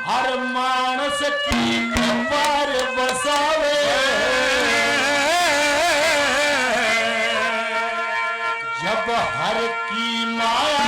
हर मानस की पार बसावे जब हर की माया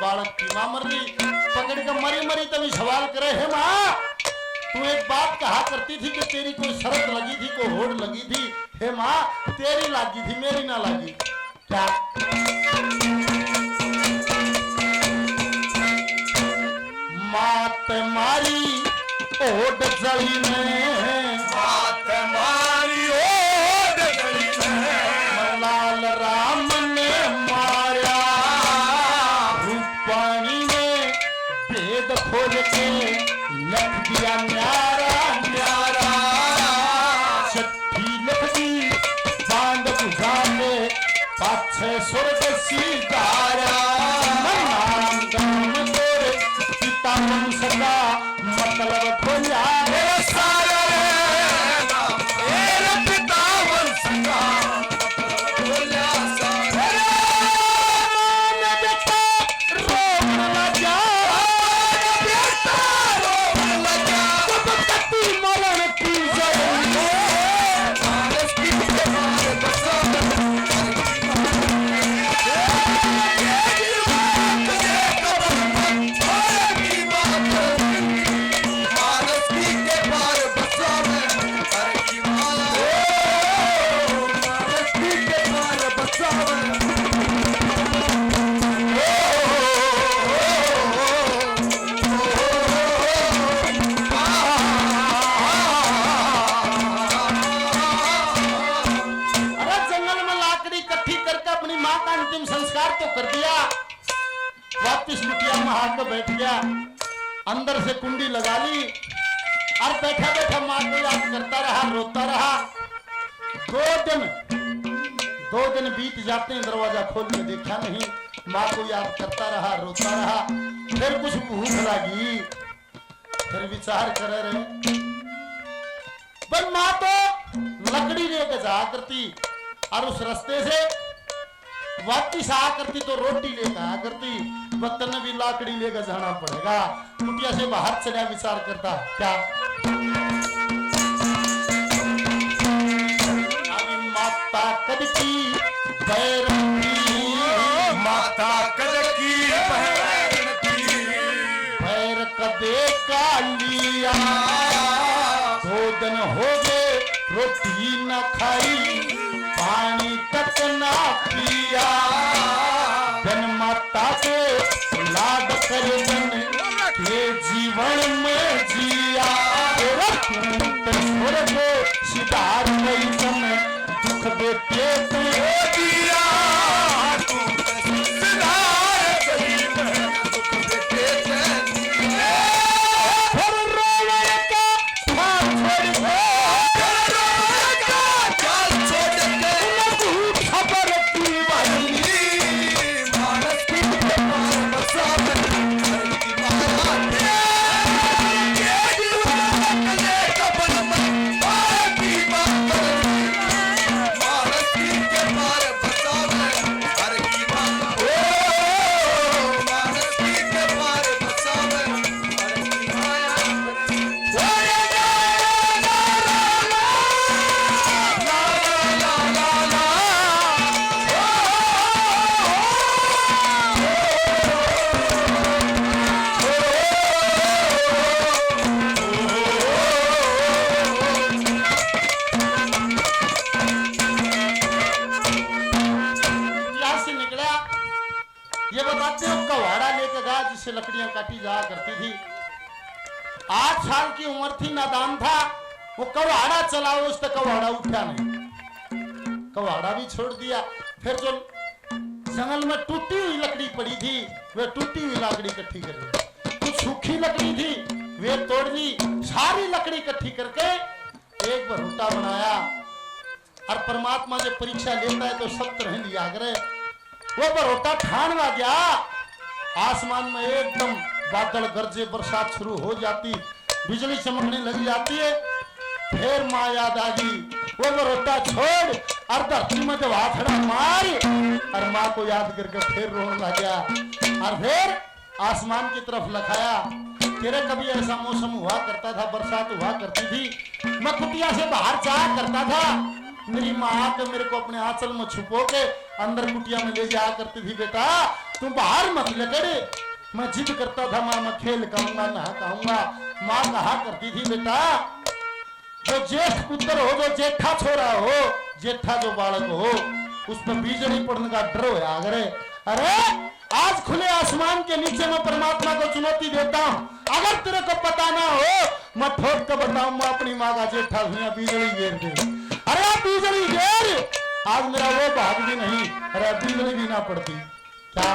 बालक की मां मर गई पकड़ कर मरी मरी तभी सवाल करे है मां तू एक बात कहा करती थी कि तेरी कोई शर्त लगी थी कोई होड़ लगी थी हे मां तेरी लगी थी मेरी ना लगी क्या मात मारी ओट जली में मात मारी ओट जली में लाल राम ने मारा पानी में भेद खोल के लख दिया न्यारा न्यारा छठी लख दी बांध बुझा के पाछे स्वर्ग सीधारा नाम दाम तेरे पिता वंश का मतलब खोया सारा मेरे पिता वंश का बैठ गया अंदर से कुंडी लगा ली और बैठा बैठा मां को याद करता रहा रोता रहा 2 दिन बीत जाते हैं दरवाजा खोल के देखा नहीं मां को याद करता रहा रोता रहा फिर कुछ भूख लगी फिर विचार कर रहे पर मां तो लकड़ी लेकर जा करती और उस रास्ते से वापिस आ करती तो रोटी लेकर आ करती बर्तन भी लाकड़ी लेकर जाना पड़ेगा कुटिया से बाहर चला विचार करता क्या अभी माता कद की माता कद की पैर कदे का लिया 2 दिन हो गए रोटी न खाई पानी तक ना पिया जन माता के लाड कर जन के जीवन में जिया स्वर्ग सिधार गई जन दुख बेटे दिया जाया करती थी। 8 साल की उम्र थी, नादान था। वो कवाड़ा चलाओ, उस तक कवाड़ा उठा नहीं, कवाड़ा भी छोड़ दिया। फिर जो जंगल में टूटी हुई लकड़ी पड़ी थी, वे टूटी हुई लकड़ी इकट्ठी कर ली। कुछ सूखी लकड़ी थी, वे तोड़ ली। सारी लकड़ी इकट्ठी करके एक भरोटा बनाया। और परमात्मा जब परीक्षा लेता है तो सब तरह लिया करे। वो भरोटा ठान आ गया। आसमान में एकदम बादल गरजे, बरसात शुरू हो जाती, बिजली चमकने लग जाती है। फिर माँ याद आ गई, वो भरोटा छोड़ और धरती में जब हाथड़ा मार, और माँ को याद करके फिर रोने लग गया। और फिर आसमान की तरफ लखाया। तेरे कभी ऐसा मौसम हुआ करता था, बरसात हुआ करती थी, मैं कुटिया से बाहर जाया करता था, मेरी माँ आकर मेरे को अपने आंचल में छुपो के अंदर कुटिया में ले जाया करती थी। बेटा तुम बाहर मत निकले। मैं जिद करता था, माँ मैं खेल कहूंगा, नहा कहूंगा। माँ कहा करती थी, बेटा जो ज्येष्ठ पुत्र हो, जो जेठा छोरा हो, जेठा जो बालक हो, उस पर बीजड़ी पड़ने का डर हो। अरे आज खुले आसमान के नीचे मैं परमात्मा को चुनौती देता हूँ, अगर तेरे को पता ना हो मैं ठोक कर बताऊं, मैं अपनी माँ का जेठा हुआ बीजड़ी घेर दे। अरे बीजड़ी घेर, आज मेरा वो भाग भी नहीं, अरे बीजड़ी भी ना पड़ती क्या।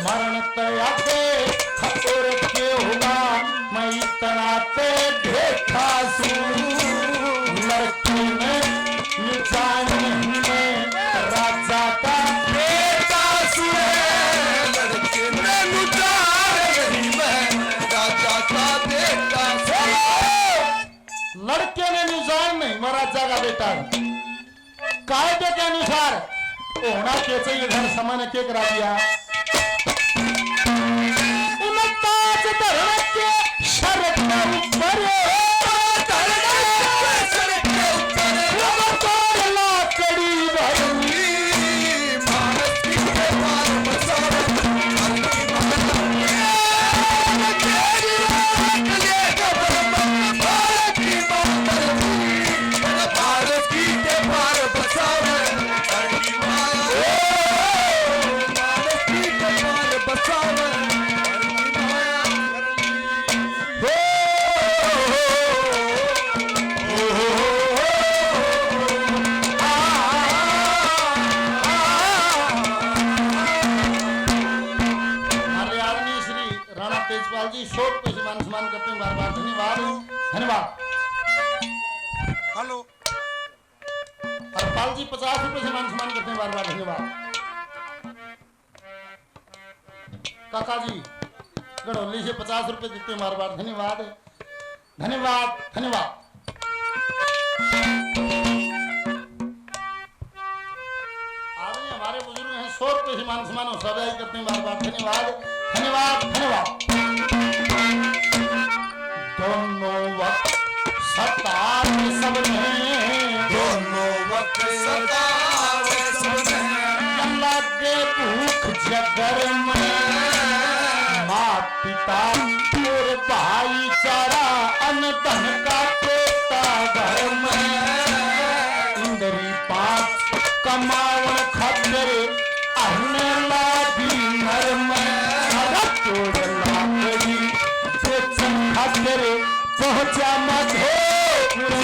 मरण तयाते खतोर के होगा, मैं इतना ते देखा सू। लड़की में निजान में राजा का बेटा सुए, लड़के में निजान में राजा का बेटा सुए। लड़के ने निजान नहीं, मैं राजा का बेटा। कायदे के अनुसार होना कैसे ये घर समान के करा दिया। ताज धरने के शरत में ऊपर लाकड़ी भरी करते हैं बार बार। धन्यवाद धन्यवाद। हेलो हरपाल जी 50 रुपए से मान सम्मान करते हैं बार बार। धन्यवाद। काका जी गढ़ोली से 50 रुपए देते हैं बार बार। धन्यवाद धन्यवाद धन्यवाद। आदमी हमारे बुजुर्ग हैं 100 रुपए से मान सम्मान सदाई करते हैं बार बार। धन्यवाद धन्यवाद धन्यवाद। दोनों वक्त सतार सब में, दोनों वक्त सतार सब में, लगे भूख जगर में, माँ पिता और भाईचारा अन्न धन का पेटा घर में, इंद्री 5 कमावन खातिर अन्न लागी घर में, तोड़ लाकड़ी बेचन खातिर पहुंचा मधेपुर में,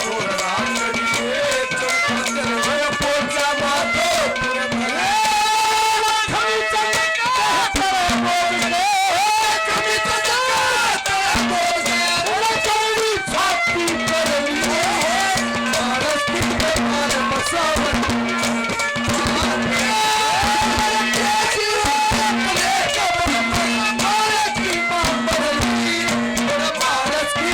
तोड़ लाकड़ी बेचन खातिर पहुंचा मधेपुर में। कभी चंद बोल के, कभी चंद बोल के, कभी छाती कर ली भारत की प्यार बसावन। भारत की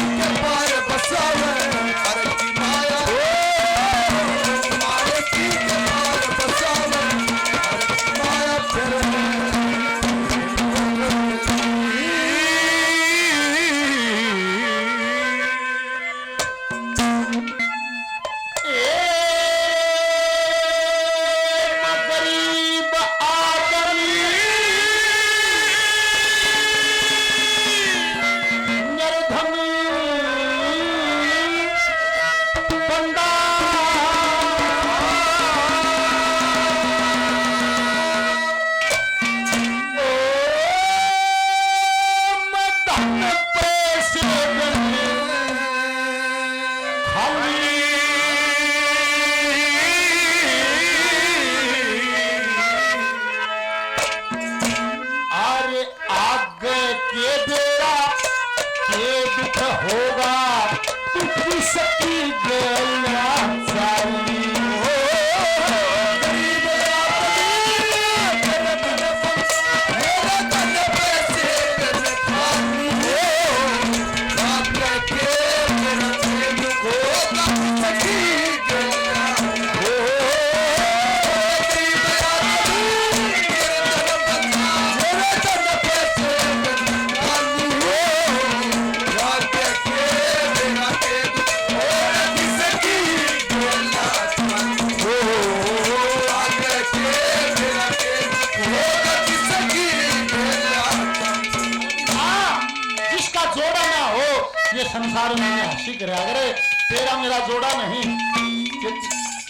संसार में हंसी कर अरे तेरा मेरा जोड़ा नहीं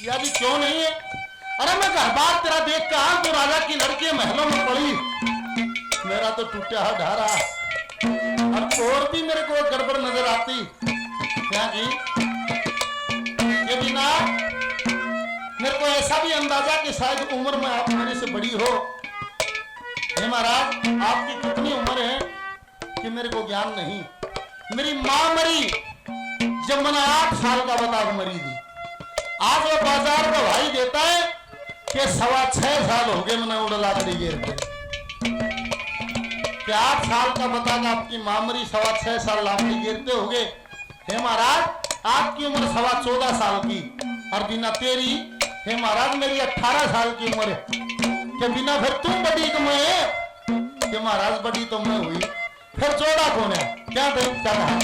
या भी क्यों नहीं है। अरे मैं घर बार तेरा देख के आऊं तो राजा की लड़की महलों में पड़ी, मेरा तो टूटा ढारा और भी मेरे को गड़बड़ नजर आती। क्या की ये बिना मेरे को ऐसा भी अंदाजा कि शायद उम्र में आप मेरे से बड़ी हो। हे महाराज आपकी कितनी उम्र है कि मेरे को ज्ञान नहीं। मेरी माँ मरी जब मैंने 8 साल का बता के मरी थी। आज वो बाजार का भाई देता है कि 6.25 साल हो गए मैंने उड़ला करी गेर पे। क्या 8 साल का बता के आपकी माँ मरी 6.25 साल लापड़ी गिरते हो गए। हे महाराज आपकी उम्र 14.25 साल की और बिना तेरी हे महाराज मेरी 18 साल की उम्र है कि बिना फिर तुम बड़ी तो मैं कि महाराज बड़ी तो मैं हुई फिर जोड़ा कौन है। क्या दे क्या कहा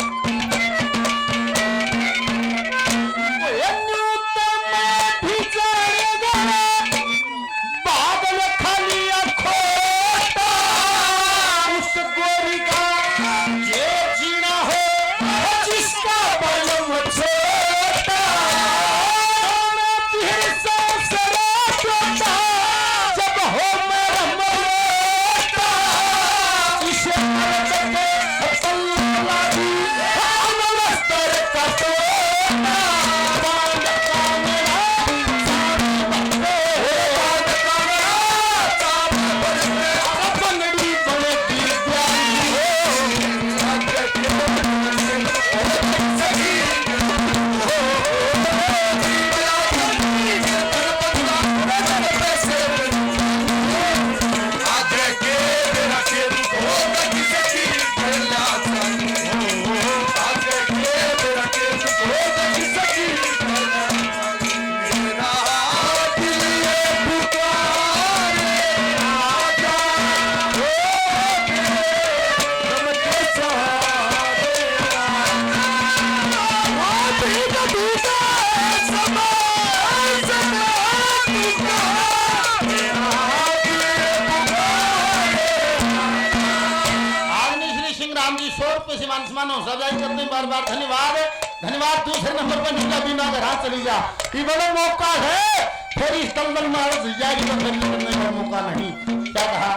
बार बार धन्यवाद धन्यवाद। दूसरे नंबर पर नीला बीमा घर हाथ चली जा ये बड़ा मौका है फिर इस दलदल में जाएगी तो फिर निकलने का मौका नहीं। क्या कहा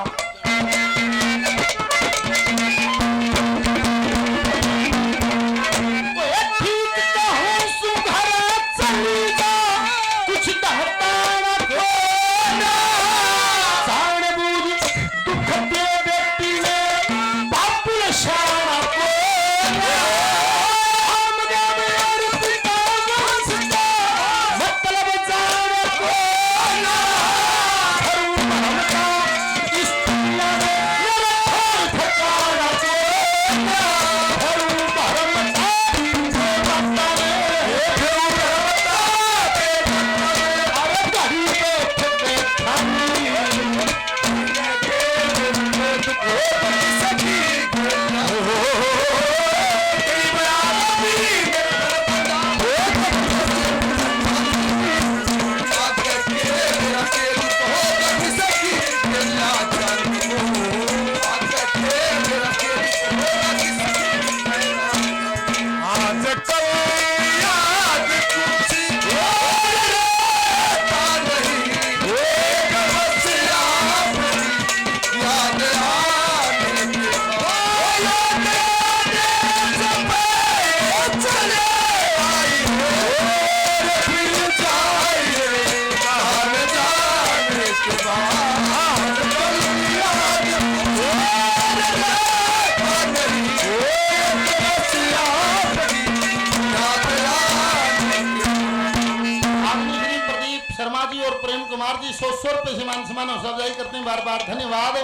करते हैं बार बार धन्यवाद।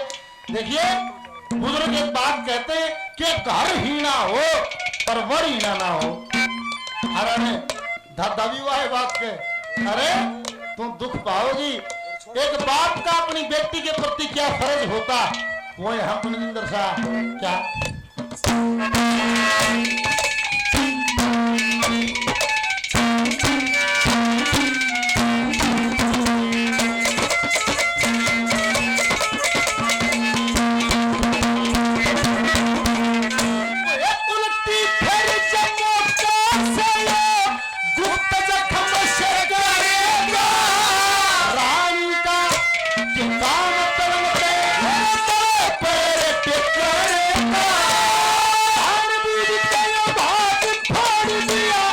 देखिए बुजुर्ग एक बात कहते हैं कि घर हीना हो पर वर हीना ना हो। अरे दादी वाह बात के अरे तुम दुख पाओगी। एक बाप का अपनी बेटी के प्रति क्या फर्ज होता वो है हम मनिंदर साहब क्या उलटी फिर राम पलंग पे पैर टिकने का हर बूढ़ के भाग फोड़ दिया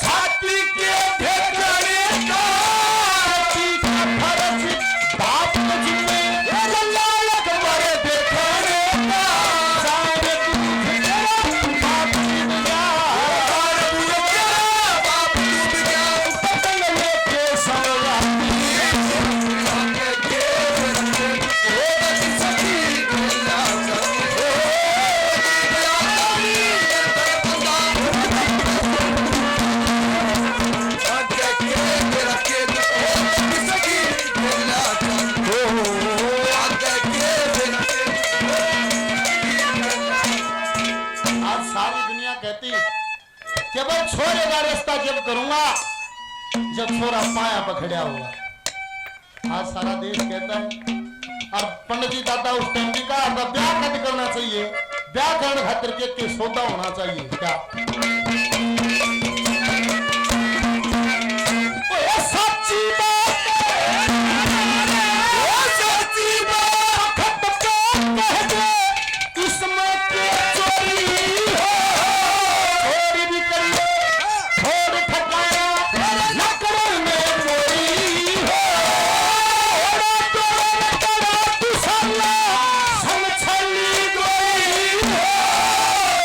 छाती के ठेकाने का छाती का फर्ज बाप तुझमे लाल अकबर देखने का सारे दूध तेरा बाप जीत गया बाप डूब गया पतंग लेके सो जाती आज सारी दुनिया कहती केवल छोरे का रास्ता जब करूंगा जब छोरा पाया पकड़िया होगा। आज सारा देश कहता है और पंडित जी दादा उस टाइम भी कहा था ब्याह कद करना चाहिए, ब्याह करने खातिर के सौदा होना चाहिए क्या ओ सच्ची बात ओ सच्ची बात खत के कह दे इसमें के चोरी हो चोरी भी करिए थोड़ी ठकाया नकल में चोरी हो तोड़ा दुसला समझली गोई हो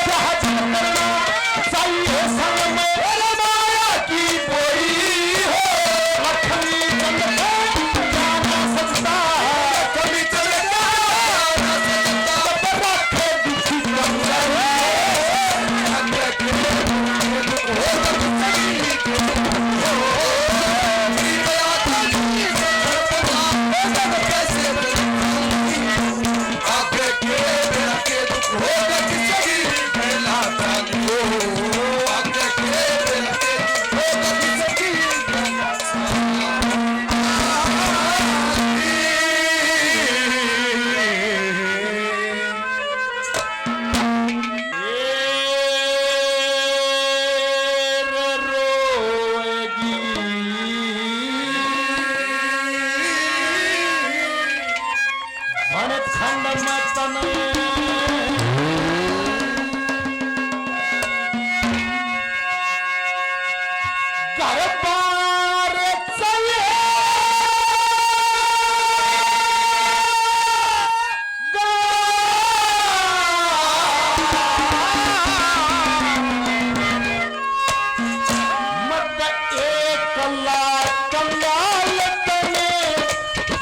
जहाज करना चाहिए संग में माया की कोई हो लक्ष्मी चंद पे जाना सजता कभी चलता रखे दुखी खंड मत घर बार चले मत एक लाख कंगाल तने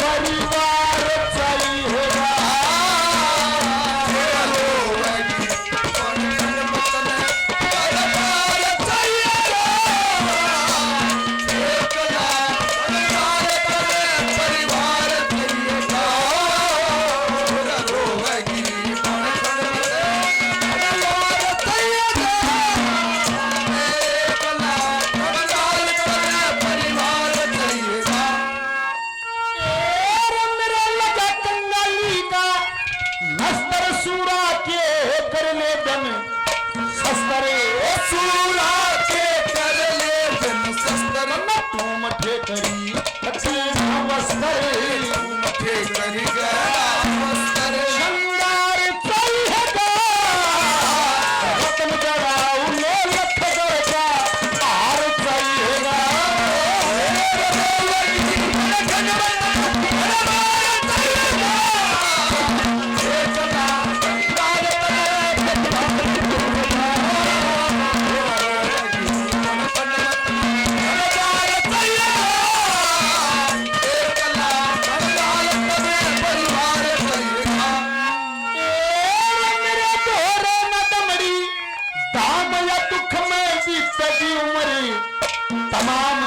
परिवार चाहिएगा मेरा लगा कंगाली का नस्तर सूरा के कर ले दन सस्तरे सूरा के कर ले दन सस्तर न तू मठे करी कटी नमस्तर शंगार चाहिएगा रतन जड़ाऊ ले लख दरजा हार चाहिएगा मेरे दोहरे न दमड़ी दाम या दुख में बीतेगी उम्र तमाम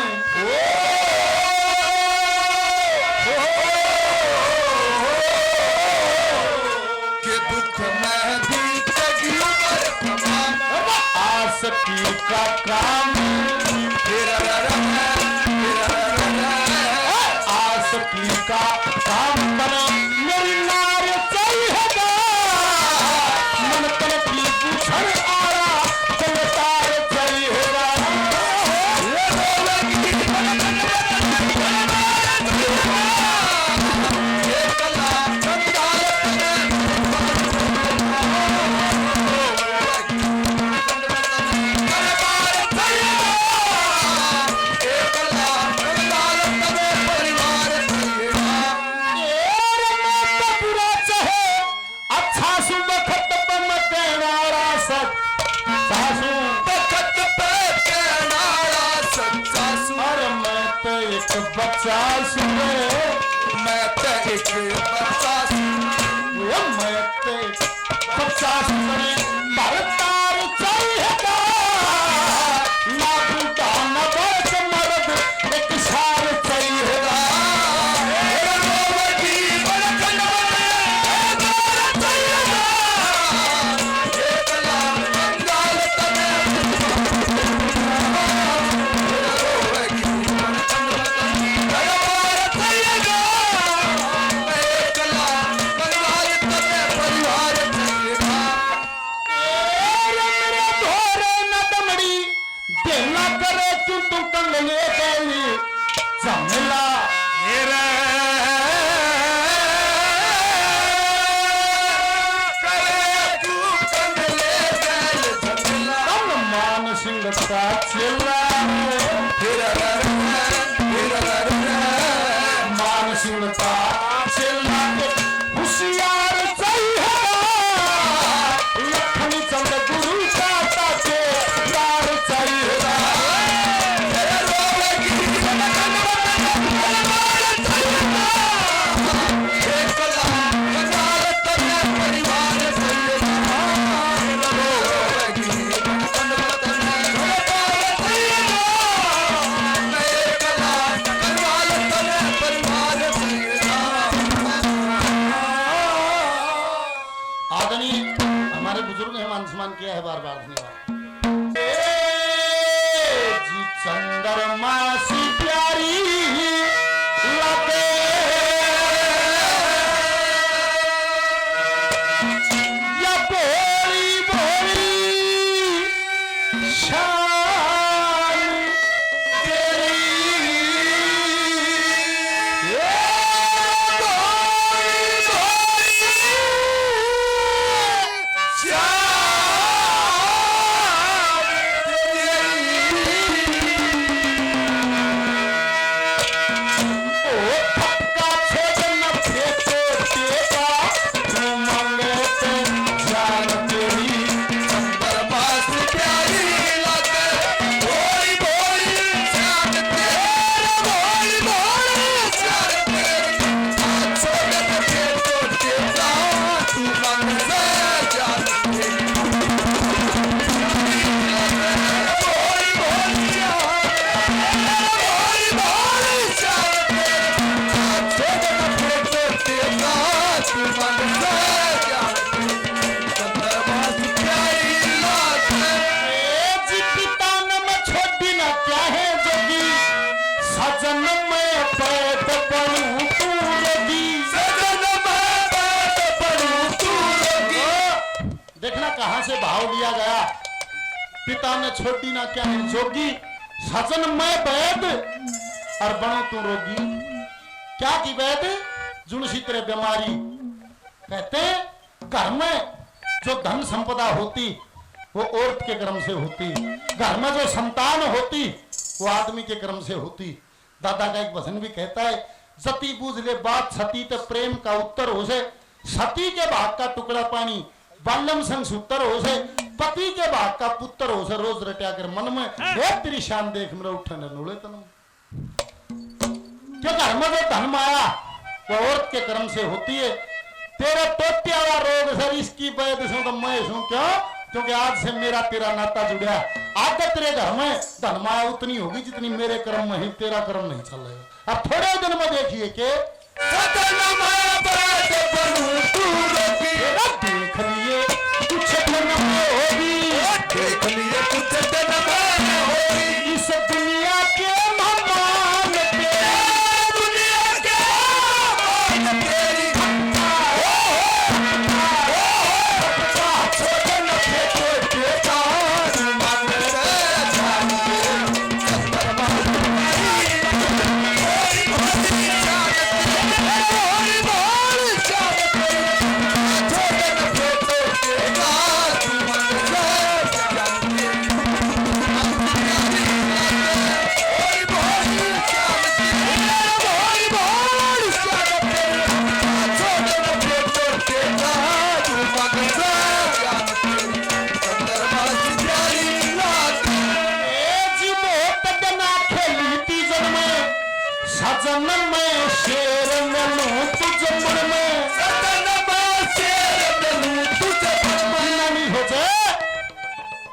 आसक्ति का काम आसक्ति का काम बने मेरी नार चाहिएगा मन तन की पूछन आरा चलतार चाहिएगा लगे 50 वो मयते 50 बने मरतार चाहिएगा ना बूटा न बच मर्द एक सार चाहिएगा किया है बार बार धन्यवाद। जी चंद्रमा सी प्यारी लगे या बोली बोली शान तेरी कहां से भाव लिया गया। पिता ने छोटी ना क्या है जोगी सजन मैं वैद और बनो तू रोगी। क्या की वैद जुनसी तेरे बीमारी। कहते घर में जो धन संपदा होती वो औरत के कर्म से होती, घर में जो संतान होती वो आदमी के कर्म से होती। दादा का एक वचन भी कहता है सती बूझ ले बात सती ते प्रेम का उत्तर हो से, सती के भाग का टुकड़ा पानी बालम संग सूत्र हो से, पति के भाग का पुत्र हो से। रोज रटिया कर मन में तेरी शान देख मेरा उठन नूले तन। क्यों घर में जो धन माया वो औरत के कर्म से होती है। तेरा टोटिया हुआ रोग सर इसकी वैद सू तो मैं सू क्यों, क्योंकि आज से मेरा तेरा नाता जुड़ा। आज तेरे घर में धन माया उतनी होगी जितनी मेरे कर्म में ही, तेरा कर्म नहीं चल रहा। अब थोड़े दिन में देखिए कि देख लिए कुछ दिन में होगी, देख लिए कुछ दिन में होगी इस दुनिया के मेहमान पे, दुनिया के मान तेरी बोली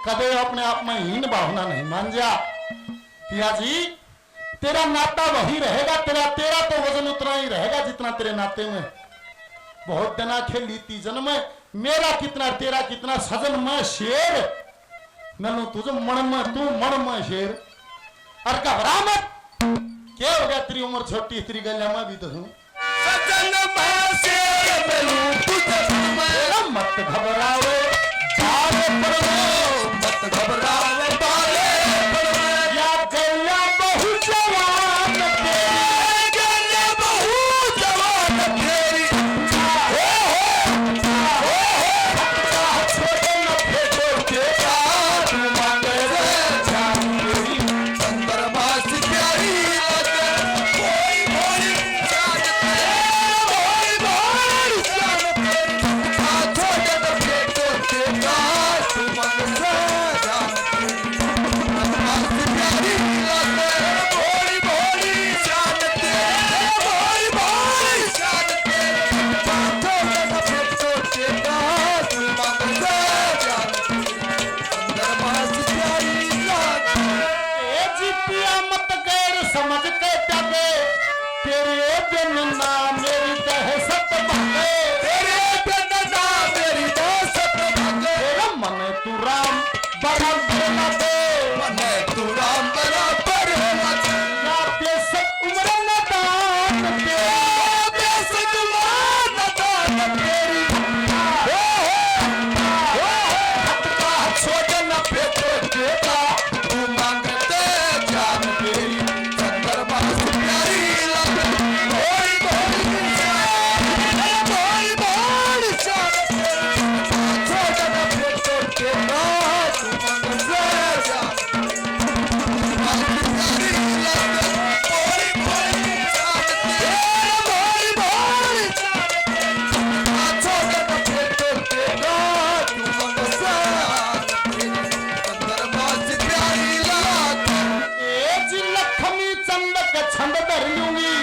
कदे अपने आप में हीन भावना नहीं मान जा। पिया जी तेरा नाता वही रहेगा, तेरा तो वजन उतना ही रहेगा जितना तेरे नाते में। बहुत डना खेली ती जन्म में, मेरा कितना तेरा कितना, सजन में शेर ननु तुझ मन में तू मन में शेर। और घबरा मत, क्या हो गया तेरी उम्र छोटी, तेरी गलिया में भी तो हूं। सजन में शेर मिलूं तुझे मैं। मत घबराओ बारे पड़ो, मत घबराओ बारे पड़ो। या गलिया बहु जवान तेरी, गले बहु जवान तेरी। छोटे न फेंको तेरा, तू मांगे रे जान तेरी। चंद्रमा से प्यारी लगे कोई भोली जान तेरी, कोई भोली जान तेरी। छोटे न फेंको तेरा, तू मांगे रे जान तेरी। चंद्रमा से प्यारी लगे कोई भोली जान तेरी, कोई भोली जान तेरी। छोटे न फेंको तेरा, तू मांगे रे जान तेरी। चंद्रमा से प्यारी लगे। ए जी पिया मत गैर समझ के त्यागे, तेरे बिन ना मेरी दहशत भागे। तेरे बिन ना मेरी दहशत भागे। तेरा मन तू राम बराबर न दे, मने तू राम बराबर लगे। या बेशक उम्र न दान तेरी, बेशक मान दान तेरी। छोड़ न फेंको देता, तू मांगते जान तेरी। चंद्रमा से प्यारी लगे कोई भोली जान, कोई भोली जान तेरी। छोड़ न फेंको देता, तू मांगते जान तेरी। कोई भोली जान तेरी, कोई भोली जान तेरी। छोड़ न फेंको देता, तू मांगते जान तेरी। चंद्रमा से प्यारी लगे। ए जी लक्ष्मी चंद के छंद धर लूंगी,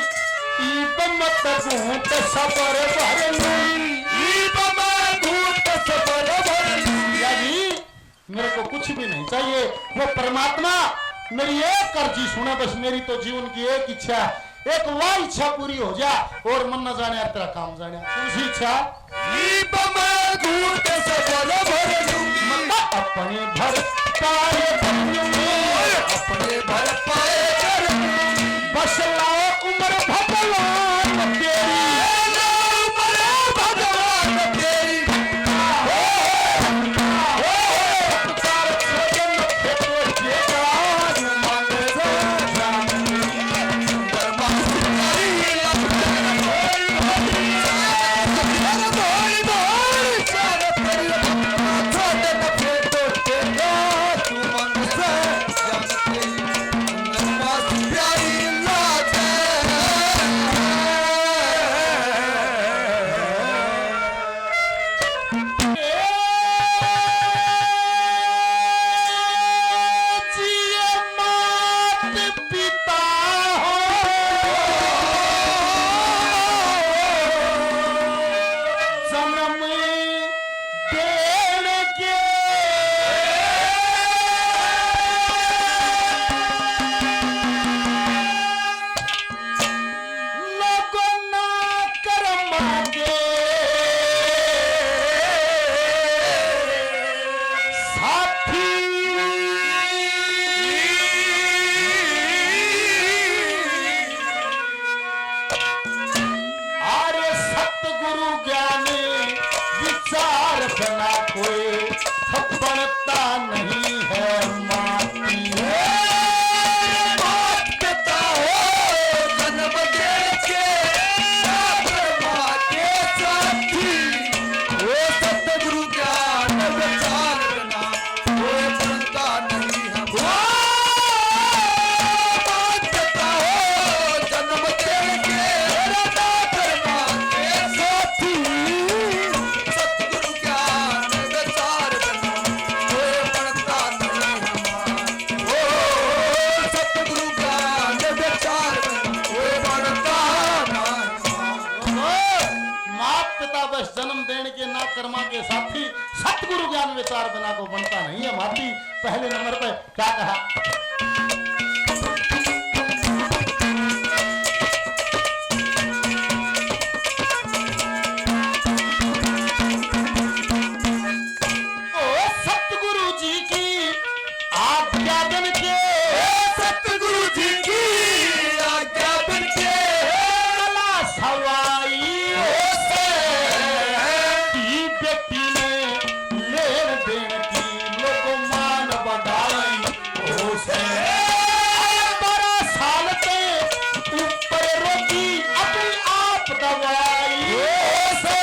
ईद मत भूत सबर भर लूंगी। या जी मेरे को कुछ भी नहीं चाहिए, वो परमात्मा मेरी एक अर्जी सुना बस। मेरी तो जीवन की एक इच्छा, एक वह इच्छा पूरी हो जा, और मन न जाने तेरा काम जाने। दूसरी इच्छा मतलब अपने भर पाए अपने भर पाए कर बस लाओ उम्र भगवान तेरी। भगवान तेरी। कहता बस जन्म देने के ना कर्मा के साथी, सतगुरु ज्ञान विचार बिना को बनता नहीं है माती। पहले नंबर पे क्या कहा, ओ सतगुरु जी की आज्ञा बन के, सतगुरु जी की आज्ञा बन के कला सवाई से की व्यक्ति ने लेन देन की लोग मान बढ़ाई से 12 साल के ऊपर रोकी अपनी आप दवाई से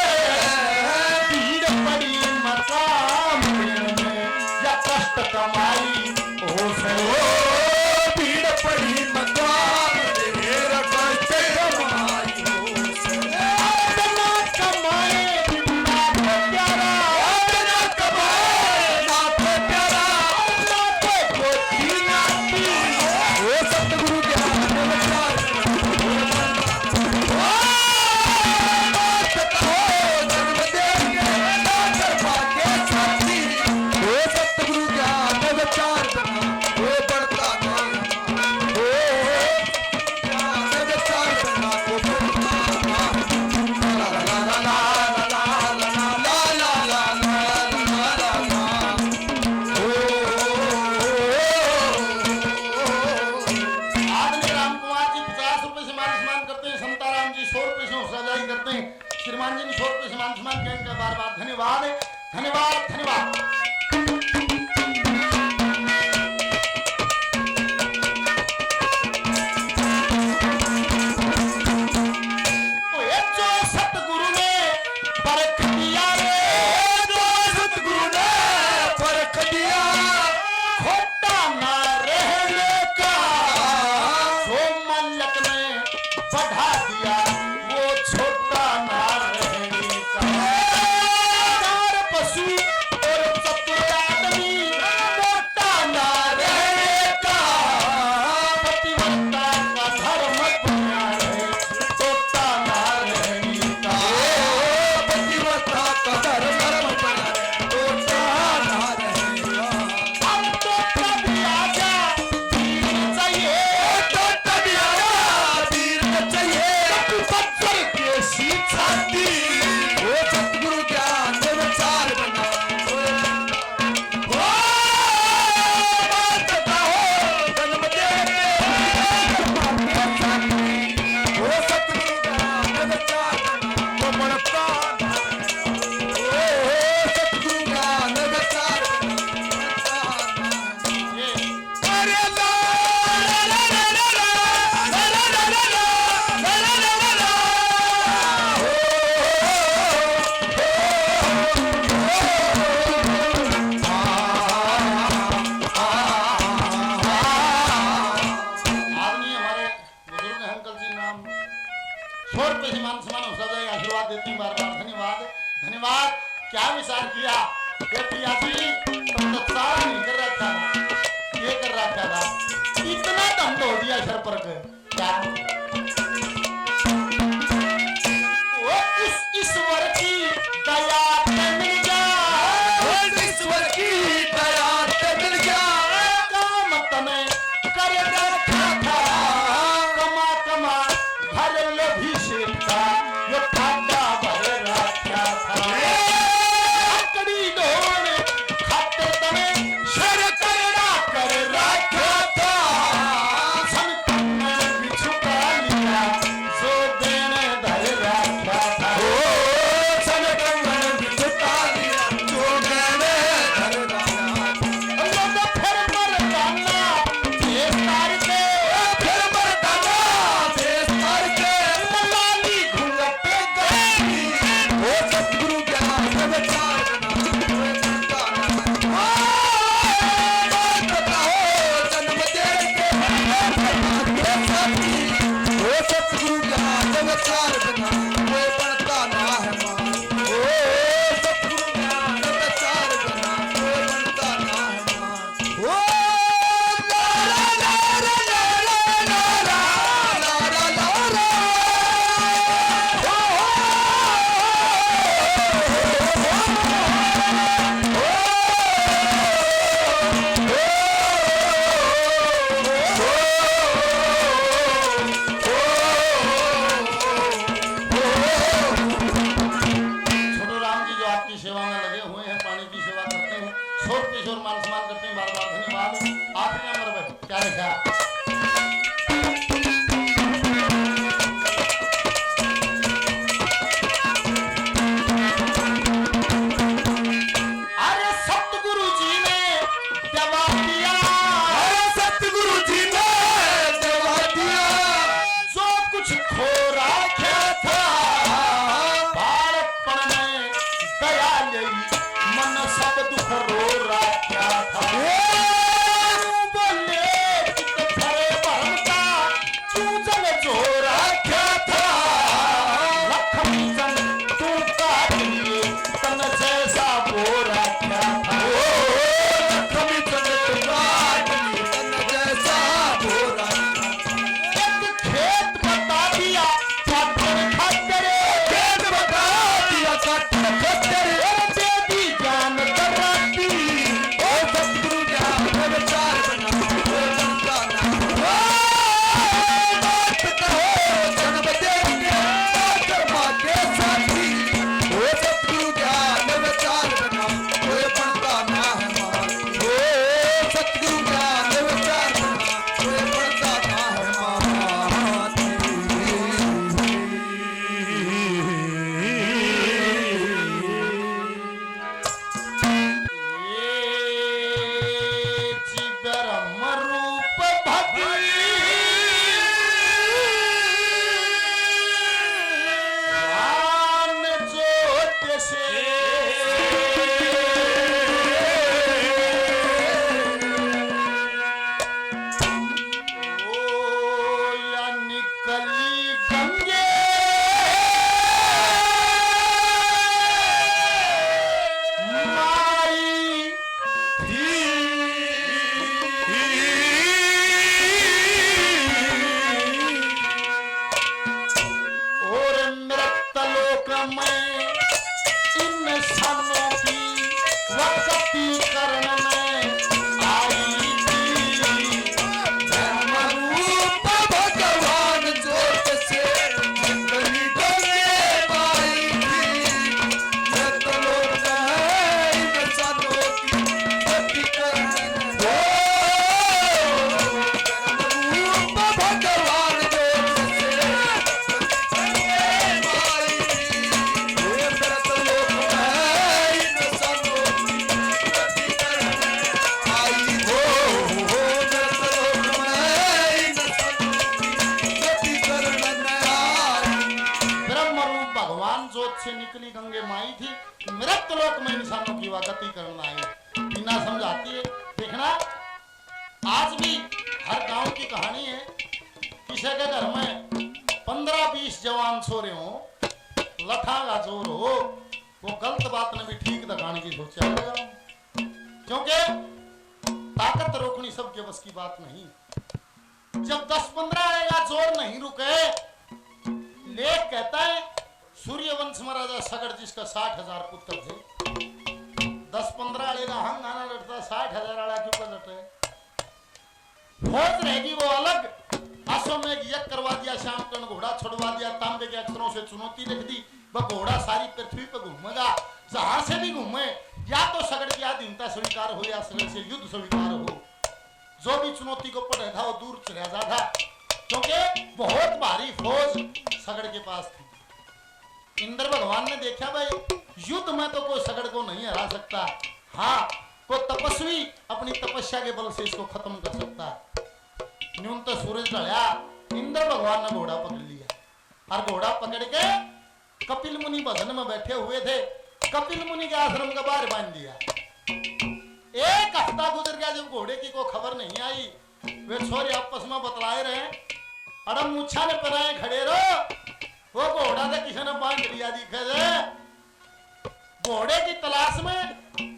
भीड़ पड़ी मकाम देने में या कष्ट कमाई से भीड़ पड़ी मकान ढेर कष्ट कमाई अपना कमाए बिना प्यारा, अपना कमाए नाथ प्यारा नाथ को जीना पी। ओ सतगुरु ज्ञान विचार जन्म देंगे नाथ भाग्य साथी। ओ सतगुरु ज्ञान विचार वो बढ़ता नहीं, ओ ज्ञान विचार बना वो बढ़ता नहीं। ला ला ला ला ला ला ला ला ला ला ला। आदरणीय राम कुमार जी 50 रुपए से मान सम्मान करते हैं, संताराम जी 100 रुपए से सजाई करते हैं, श्रीमान जी ने 100 रुपए से मान सम्मान किया, इनका बार बार धन्यवाद धन्यवाद धन्यवाद। तो ये जो सतगुरु ने परख दिया रे, जो सतगुरु ने परख दिया खोटा ना रहने का, जो मलक ने बढ़ा दिया वो छोटा ना रहने का। चार पशु और चतुर आदमी मोटा ना रहने का, पतिव्रता का धर्म बना रहे छोटा ना रहने का। पतिव्रता का धर्म बना टोटा ना रहेगा। हम तो कभी आजा वीर चाहिए, टोटा भी आया वीर न चाहिए पत्थर के शिक्षा दी। वो सतगुरु ज्ञान विचार बना वो बात हो जन्म देंगे वो सतगुरु ज्ञान विचार बना वो बढ़ता नहीं। ओ सतगुरु ज्ञान विचार बना ये अरे ला ला ला ला ला ला ला ला ला ला ला ला ला ला। आदमी हमारे बुजुर्ग हैं, अंकल जी नाम 100 रुपए से मान सम्मान हो जाए, आशीर्वाद देती हैं बार बार धन्यवाद धन्यवाद। क्या विचार किया ये प्रिया जी, तुम तो सारा नहीं कर रहा था, ये कर रहा था इतना दंड हो दिया सर पर क्या वो उस ईश्वर की दया पे मिल जा, ईश्वर की दया से मिल गया काम तने कर रखा था, कमा कमा भर लोभी से था, यो ठाडा भर रखा था। लकड़ी ढोल खाते तने शर करना कर रखा क्या था संतन बिछुका से और मान सम्मान करते हैं, बार बार धन्यवाद। आखिरी नंबर पे क्या लिखा? से निकली गंगे माई थी, मृत लोक में इंसानों की गति करना आई। बिना समझाती है। देखना आज भी हर गांव की कहानी है। किसी के घर में 15-20 जवान सो रहे हो, लठा का जोर हो, वो गलत बात ने भी ठीक दिखाने की सोचा, क्योंकि ताकत रोकनी सबके बस की बात नहीं। जब 10-15 आएगा जोर नहीं रुके। लेख कहता है सूर्यवंश महाराजा सगड़ जिसका 60,000 पुत्र थे, 10-15 आले का हंग आना लड़ता, 60,000 आला क्यों कर लड़ते? फौज रहेगी वो अलग। आसों में यज्ञ करवा दिया, शाम को घोड़ा छुड़वा दिया, तांबे के अक्षरों से चुनौती लिख दी, वह घोड़ा सारी पृथ्वी पर घूमेगा। जहां से भी घूमे, या तो सगड़ की अधीनता स्वीकार हो या सगड़ से युद्ध स्वीकार हो। जो भी चुनौती को पढ़ा था वो दूर चला जाता, क्योंकि बहुत भारी फौज सगड़ के पास थी। इंद्र भगवान ने देखा भाई युद्ध में तो कोई सगड़ को नहीं हरा सकता, हाँ कोई तपस्वी अपनी तपस्या के बल से इसको खत्म कर सकता है। न्यून तो सूरज ढला, इंद्र भगवान ने घोड़ा पकड़ लिया और घोड़ा पकड़ के कपिल मुनि भजन में बैठे हुए थे, कपिल मुनि के आश्रम का बाहर बांध दिया। एक हफ्ता गुजर गया, जब घोड़े की कोई खबर नहीं आई, वे छोरे आपस में बतलाए रहे, अरे मुच्छा ने पहनाए खड़े रहो, वो घोड़ा तो किसी ने बांध लिया दिखे थे। घोड़े की तलाश में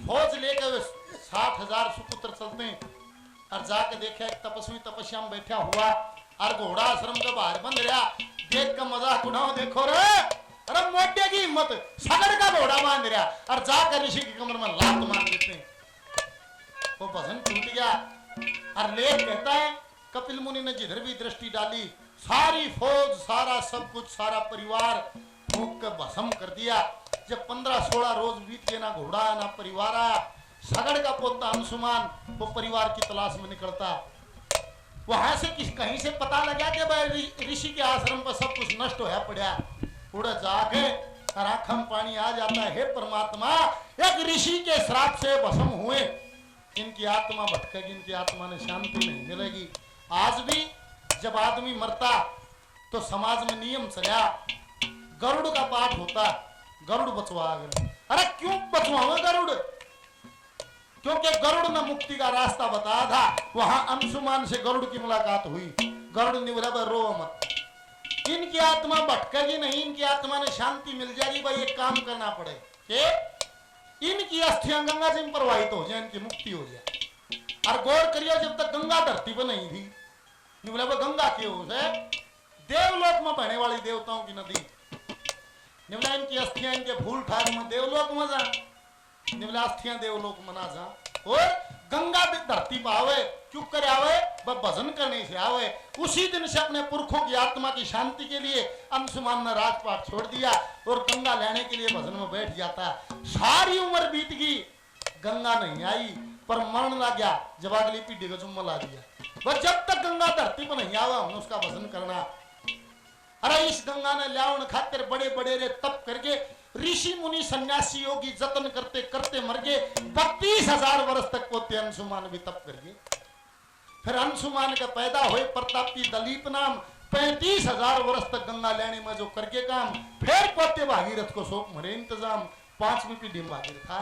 फौज लेकर 60,000 सुपुत्र चलते हैं और जाके देखा एक तपस्वी तपस्या में बैठा हुआ और घोड़ा आश्रम के बाहर बंद रहा। देख कर मजाक उड़ाओ, देखो रे, अरे मोटे की हिम्मत, सगड़ का घोड़ा बांध रहा और जाकर ऋषि की कमर में लात मार देते हैं। वो भजन टूट गया और लेख कहता है कपिल मुनि ने जिधर भी दृष्टि डाली, सारी फौज, सारा सब कुछ, सारा परिवार फूंक कर भस्म कर दिया। जब 15-16 रोज बीत गए, ना घोड़ा ना परिवार आया, सगड़ का पोता अंशुमान वो परिवार की तलाश में निकलता। वहां से कहीं से पता लगा कि भाई ऋषि के आश्रम पर सब कुछ नष्ट होया पड़ा। उड़ जाके आंखों में पानी आ जाता है। हे परमात्मा, एक ऋषि के श्राप से भस्म हुए, इनकी आत्मा भटकेगी, इनकी आत्मा ने शांति नहीं मिलेगी। आज भी जब आदमी मरता तो समाज में नियम चला, गरुड़ का पाठ होता, गरुड़ बचवा गए। अरे क्यों बचवाओ गरुड़? क्योंकि गरुड़ ने मुक्ति का रास्ता बताया था। वहां अंशुमान से गरुड़ की मुलाकात हुई। गरुड़ ने बोला रो मत, इनकी आत्मा भटकेगी नहीं, इनकी आत्मा ने शांति मिल जाएगी। भाई एक काम करना पड़े कि इनकी अस्थियां गंगा जी में प्रवाहित हो जाए, इनकी मुक्ति हो जाए। और गौर करिए, जब तक गंगा धरती पर नहीं थी, बोला गंगा क्यों है? देवलोक में बहने वाली देवताओं की नदी। निवला इनकी अस्थियां इनके फूल ठाक में देवलोक में जा, निवला अस्थियां देवलोक में ना जा। और गंगा भी धरती पर आवे, क्यों करे आवे? वह भजन करने से आवे। उसी दिन से अपने पुरखों की आत्मा की शांति के लिए अंशुमान ने राजपाट छोड़ दिया और गंगा लेने के लिए भजन में बैठ जाता। सारी उम्र बीत गई, गंगा नहीं आई, पर मरण लग गया जब अगली पीढ़ी को जुम्मा ला दिया। वह जब तक गंगा धरती पर नहीं आवा हमने उसका भजन करना। अरे इस गंगा ने ल्यावन खातिर बड़े बड़े रे तप करके ऋषि मुनि सन्यासी योगी जतन करते करते मर गए। 32,000 वर्ष तक पोते अंशुमान भी तप कर गए। फिर अंशुमान का पैदा हुए प्रतापी दलीप नाम, 35,000 वर्ष तक गंगा लेने में जो करके काम। फिर पोते भागीरथ को सौंप मरे इंतजाम। 5वीं पीढ़ी में भागीरथ था,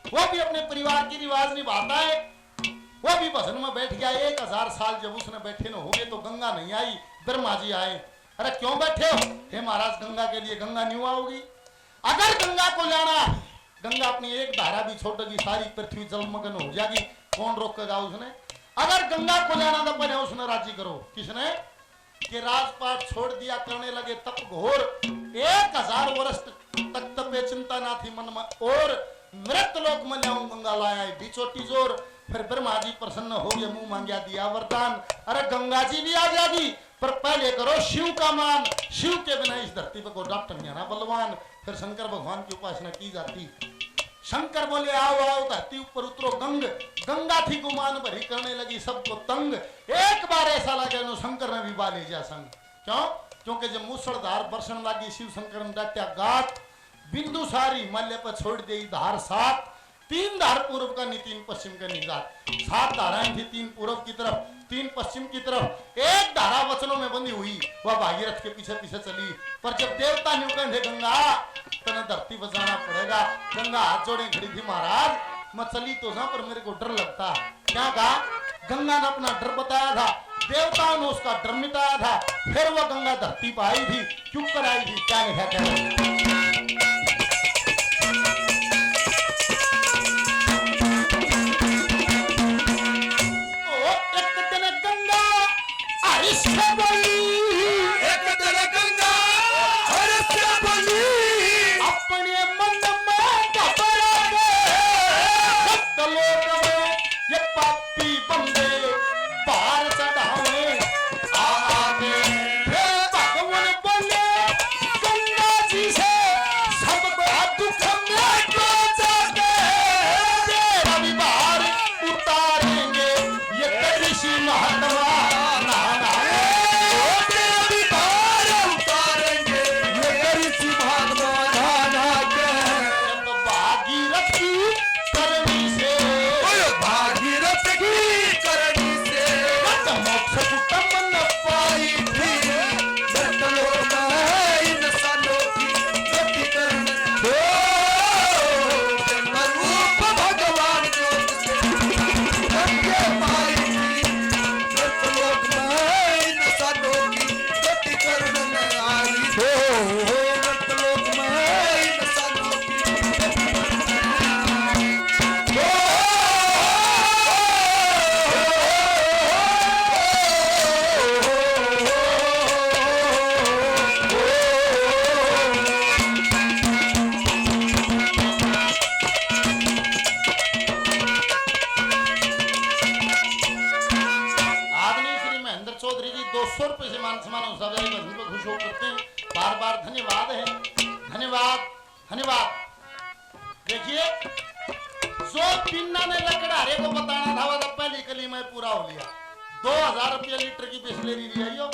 वो भी अपने परिवार की रिवाज निभाता है। वो भी भजन में बैठ गया। 1000 साल जब उसने बैठे न हो गए तो गंगा नहीं आई, ब्रह्मा जी आए। अरे क्यों बैठे हो? हे महाराज, गंगा के लिए गंगा न्यू आओगी। अगर गंगा को लाना, गंगा अपनी एक धारा भी छोड़ेगी, सारी पृथ्वी जलमग्न हो जाएगी। कौन रोकेगा उसने? अगर गंगा को लाना तो पहले उसने राजी करो। किसने? कि राजपाट छोड़ दिया, करने लगे तप घोर। 1000 वर्ष तक तपे, चिंता ना थी मन में। और मृत लोक में लाऊं गंगा लाया बिचोटी जोर। फिर ब्रह्मा जी प्रसन्न हो गए, मुंह मांगया दिया वरदान। अरे गंगा जी भी आ जाएगी, पर पहले करो शिव का मान। शिव के बिना इस धरती पर कोई डॉक्टर नहीं आना बलवान। फिर शंकर भगवान की उपासना की जाती। शंकर बोले आओ आओ धरती ऊपर उतरो गंग। गंगा थी गुमान भरी, करने लगी सबको तंग। एक बार ऐसा लगे नो शंकर ने भी बाले जा संग। क्यों? क्योंकि जब मूसलधार बरसन लगी, शिव शंकर ने डांटा गात। बिंदु सारी हिमालय पर छोड़ दी धार 7। 3 धार पूर्व का नहीं, 3 पश्चिम का नहीं। 7 धाराएं थी, 3 पूर्व की तरफ, 3 पश्चिम की तरफ। एक धारा वचनों में बंधी हुई, वह भागीरथ के पीछे पीछे चली। पर जब देवता न्यूकंठ है गंगा, तो धरती बचाना पड़ेगा। गंगा हाथ जोड़े खड़ी थी, महाराज मैं चली तो जा, पर मेरे को डर लगता। क्या कहा? गंगा ने अपना डर बताया था, देवताओं ने उसका डर मिटाया था। फिर वह गंगा धरती पर आई थी। क्यों कर आई थी? क्या लिखा क्या? जो पिन्ना ने लकड़ारे को बताना था वो तो पहली कली में पूरा हो लिया। 2000 रुपया लीटर की बिस्लेरी लिया यो,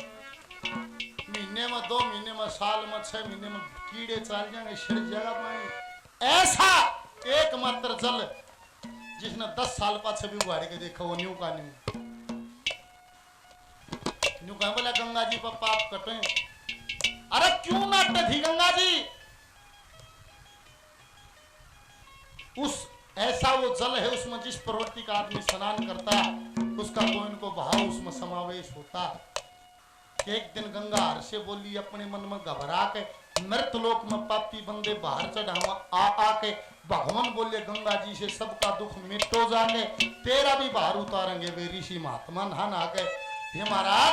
महीने में 2 महीने में साल में 6 महीने में कीड़े चल जाएंगे, छिड़ जाएगा पानी। ऐसा एकमात्र जल जिसने 10 साल पाछे भी उगाड़ के देखा वो न्यू का न्यू न्यू कहा बोला गंगा जी पर पाप कटे। अरे क्यों नाटक थी गंगा जी? उस ऐसा वो जल है उसमें जिस प्रवृत्ति का आदमी स्नान करता है उसका कोई इनको भाव उसमें समावेश होता है। एक दिन गंगा हर से बोली अपने मन में घबरा के मृत लोक में पापी बंदे बाहर चढ़ावा आके भगवान बोले गंगा जी से सबका दुख मिटो जाके तेरा भी बाहर उतारेंगे वे ऋषि महात्मा नहा के। हे महाराज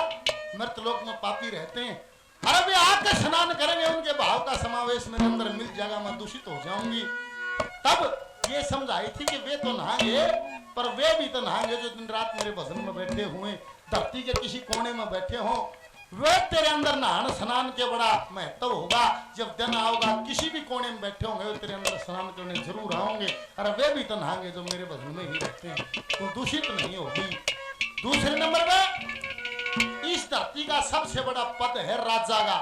मृत लोक में पापी रहते हैं, अरे वे आके स्नान करेंगे उनके भाव का समावेश मेरे अंदर मिल जाएगा, मैं दूषित हो जाऊंगी। तब ये समझाई थी कि वे तो नहाएंगे पर वे भी तो नहाएंगे जो दिन रात मेरे भजन में बैठे हुए धरती के किसी कोने में बैठे हों। वे तेरे अंदर नहान स्नान के बड़ा महत्व होगा। जब दिन आओगा किसी भी कोने में बैठे होंगे तेरे अंदर स्नान करने जरूर आओगे। अरे वे भी तो नहाएंगे जो मेरे भजन में ही रहते हैं, तो दूषित नहीं होगी। दूसरे नंबर पे इस धरती का सबसे बड़ा पद है राजा का।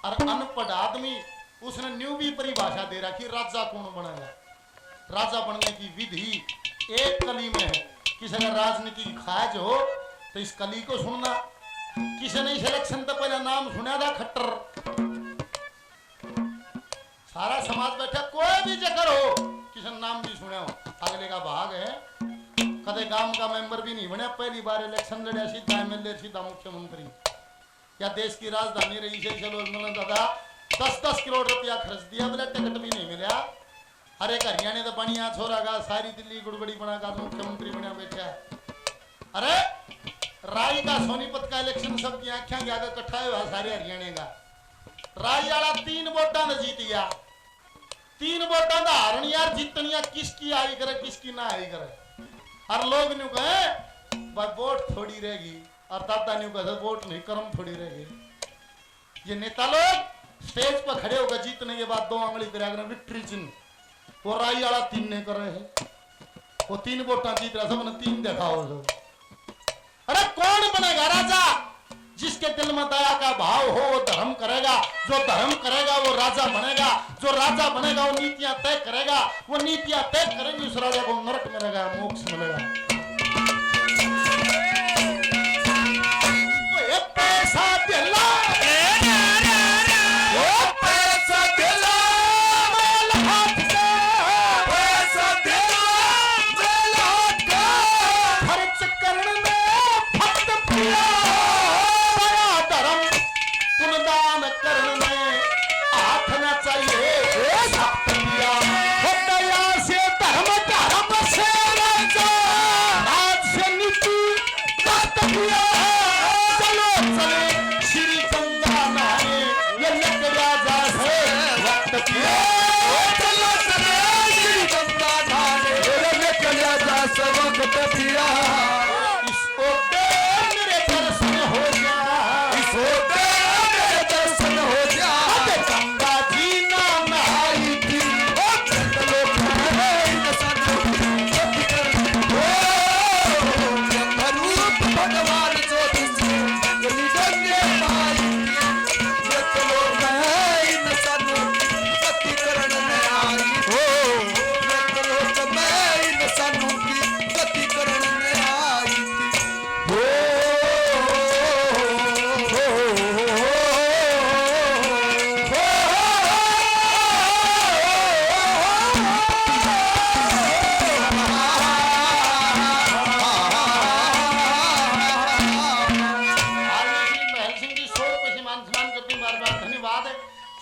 और अनपढ़ आदमी उसने न्यू भी परिभाषा दे रखी राजा कौन बनेगा। राजा बनने की विधि एक कली में है। किसी अगर राजनीति की ख्वाहिश हो तो इस कली को सुनना। किसी ने इलेक्शन तो पहले नाम सुना था खट्टर, सारा समाज बैठा कोई भी जगह हो किसी ने नाम भी सुना हो, अगले का भाग है। कदे गांव का मेंबर भी नहीं बने, पहली बार इलेक्शन लड़े सीधा एमएलए सीधा मुख्यमंत्री। या देश की राजधानी रही से चलो दादा 10-10 करोड़ रुपया खर्च दिया, बोले टिकट भी नहीं मिला। हर एक हरियाणा तो बढ़िया छोरा का सारी दिल्ली गुड़बड़ी बना का मुख्यमंत्री बना बैठा है। अरे राई का सोनीपत का इलेक्शन सबकी आंखें के आगे इकट्ठा हुआ सारे हरियाणा का। राई वाला 3 वोटा ने जीत गया, 3 वोटा का हारण यार जीतनिया किसकी आई करे किसकी ना आई करे। हर लोग न्यू कहे भाई वोट थोड़ी रहेगी और दादा न्यू कहे वोट नहीं कर्म थोड़ी रहेगी। ये नेता लोग स्टेज पर खड़े होकर जीतने के बाद 2 आंगली कर विक्ट्री चिन्ह वो राई वाला 3 ने कर रहे हैं। वो 3 वोटा जीत रहा सबने 3 दिखाओ जो। अरे कौन बनेगा राजा? जिसके दिल में दया का भाव हो वो धर्म करेगा, जो धर्म करेगा वो राजा बनेगा, जो राजा बनेगा वो नीतियां तय करेगा, वो नीतियां तय करेंगे उस राजा को नरक मिलेगा मोक्ष मिलेगा। वो पैसा दिला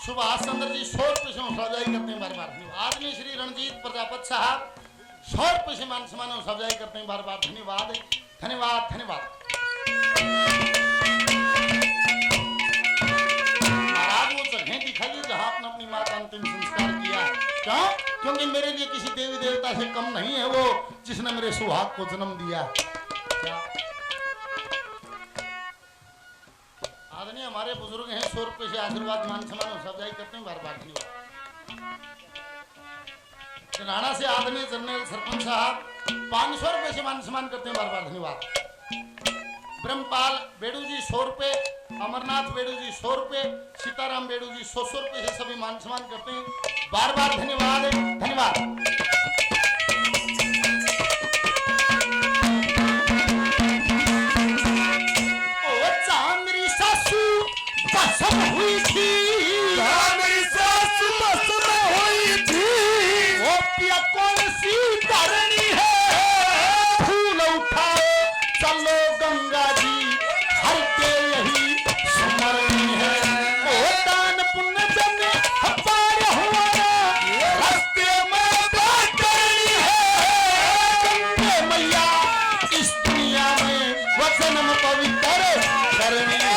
सुभाष चंद्र जी 100 रुपये से सजाई करते हैं बार बार। आदमी श्री रणजीत प्रजापत साहब 100 रुपये से मान सम्मान सजाई करते हैं बार बार। धन्यवाद धन्यवाद धन्यवाद। महाराज वो जगह दिखाइए जहां आपने अपनी मां का अंतिम संस्कार किया। क्यों? क्योंकि मेरे लिए किसी देवी देवता से कम नहीं है वो जिसने मेरे सुहाग को जन्म दिया। क्या आदमी हमारे बुजुर्ग हैं 100 रुपये से आशीर्वाद मान सम्मान सजाई करते हैं बार बार। धन्यवाद। राणा से आदरणीय जनरल सरपंच साहब 500 रुपए से मान सम्मान करते हैं, बार बार धन्यवाद। ब्रह्मपाल बेड़ू जी 100 रुपए, अमरनाथ बेड़ू जी 100 रुपए, सीताराम बेड़ू जी 100 रुपए से सभी मान सम्मान करते हैं, बार बार धन्यवाद धन्यवाद। बसम हुई थी, मेरी सास बसम हुई थी, वो पिया कौन सी धरनी है, फूल उठाओ चलो गंगा जी, हर के यही स्मरणी है, वो दान पुण्य जन अपार हुआ, रास्ते में बात करनी है, गंगे मैया इस दुनिया में वचन पवित्र करनी है।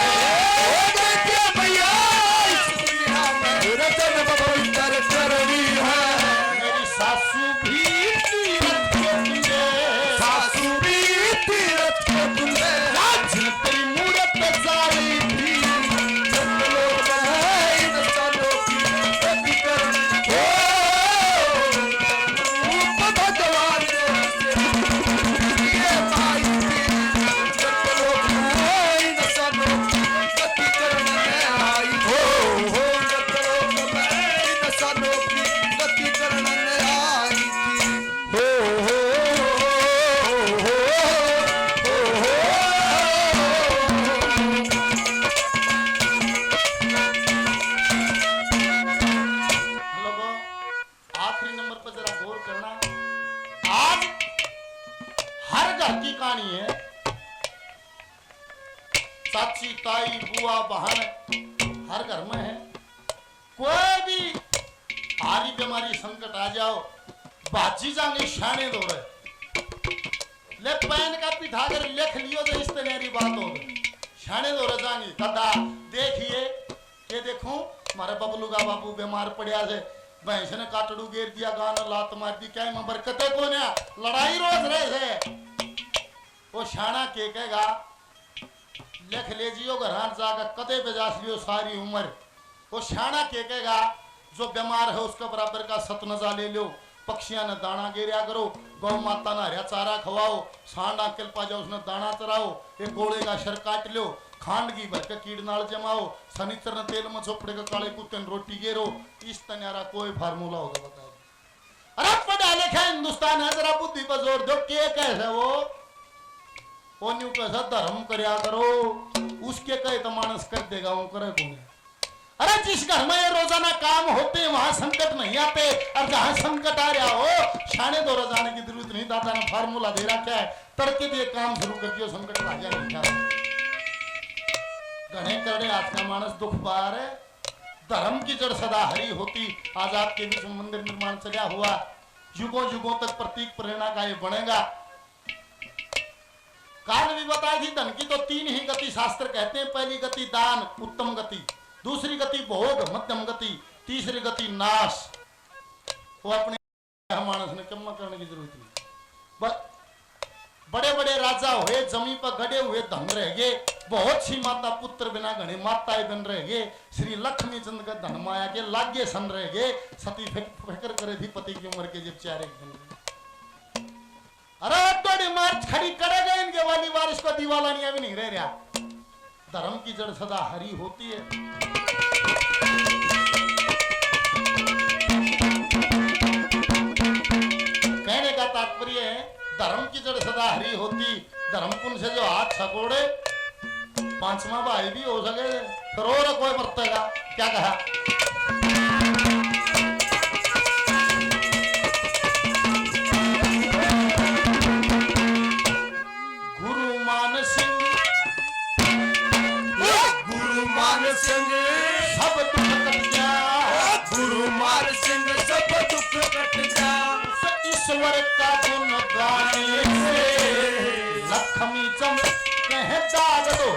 करनी है, मेरी सासू भी तीरथ के तुझे, सासू भी तीरथ के तुझे, जिन तेरी मूरत जाई थी, जब लोग बनाए इंसानों की गति करनी हो, भगवान ये माई थी, जब लोग बनाए इंसानों की गति करने आई हो, जब लोग बनाए इंसानों की गति करने आई थी, लोगों आखिरी नंबर पर जरा गौर करना। आज हर घर की कहानी है, चाची ताई बुआ बहन हर घर में है। कोई भी भारी बीमारी संकट आ जाओ, बाजी जाएंगे शाने दो रहे, ले पैन का पिठा कर लिख लियो तो इस तरह बात हो गई, शाने दो रहे जाएंगे कदा देखिए ये देखो मारे बबलू का बाबू बीमार पड़िया से, भैंस ने काटड़ू गेर दिया, गाना लात मार दी, क्या में बरकते को ना लड़ाई रोज रहे थे। वो शाना के कहेगा लिख ले जियो घर जाकर कदे बेजास लियो सारी उम्र। वो शाना के कहेगा जो बीमार है उसका बराबर का सतनजा ले लो, पक्षियां ने दाना गिरिया करो, गौ माता ना हरिया चारा खवाओ, सांडा किलपा जाओ उसने दाना चराओ, एक गोले का शर काट लो, खांड की भर के कीड़ नाल जमाओ, शनिचर ने तेल में चोपड़े के काले कुत्ते ने रोटी गेरो। इस तनारा कोई फार्मूला होगा बताओ? अरे पढ़ा लिखा हिंदुस्तान है, जरा बुद्धि पर जोर दो। के कैसे वो न्यू कैसा धर्म करया करो, उसके कहे तो मानस कर देगा, वो करे कौन? अरे जिस घर में ये रोजाना काम होते वहां संकट नहीं आते, और जहां संकट आ रहा हो शाने दो जाने की जरूरत नहीं। दादा ने फार्मूला दे रखा है, तड़के दिए काम शुरू कर दियो, संकट भाजा नहीं क्या घने करने आज का मानस दुख पार है। धर्म की जड़ सदा हरी होती। आज आपके बीच में मंदिर निर्माण चला हुआ, युगों युगों तक प्रतीक प्रेरणा का ये बनेगा। काल भी बताई थी धन की तो 3 ही गति शास्त्र कहते हैं, पहली गति दान उत्तम गति, दूसरी गति भोग मध्यम गति, तीसरी गति नाश। वो अपने मानस ने कम करने की जरूरत नहीं। बड़े बड़े राजा हुए, जमीन पर गड़े हुए धन रह गए, बहुत सी माता पुत्र बिना घने माताएं बन रह गए। श्री लक्ष्मी चंद का धन माया के लागे सन रह गए, सती फिक्र करे थी पति की उम्र के जब चारे बन गए। अरे थोड़ी मार्च खड़ी करेगा इनके वाली बारिश को दीवालानियां भी नहीं रह रहा। धर्म की जड़ सदा हरी होती है। कहने का तात्पर्य है धर्म की जड़ सदा हरी होती। धर्म कुंड से जो हाथ सकोड़े 5वां भाई भी हो सके, करोड़ कोई मरतेगा। क्या कहा? गुरु मान सिंह सब दुख कट जा, गुरु मान सिंह सब दुख कट जा। ईश्वर का गुण गाने से लक्ष्मी चम कह दाग दो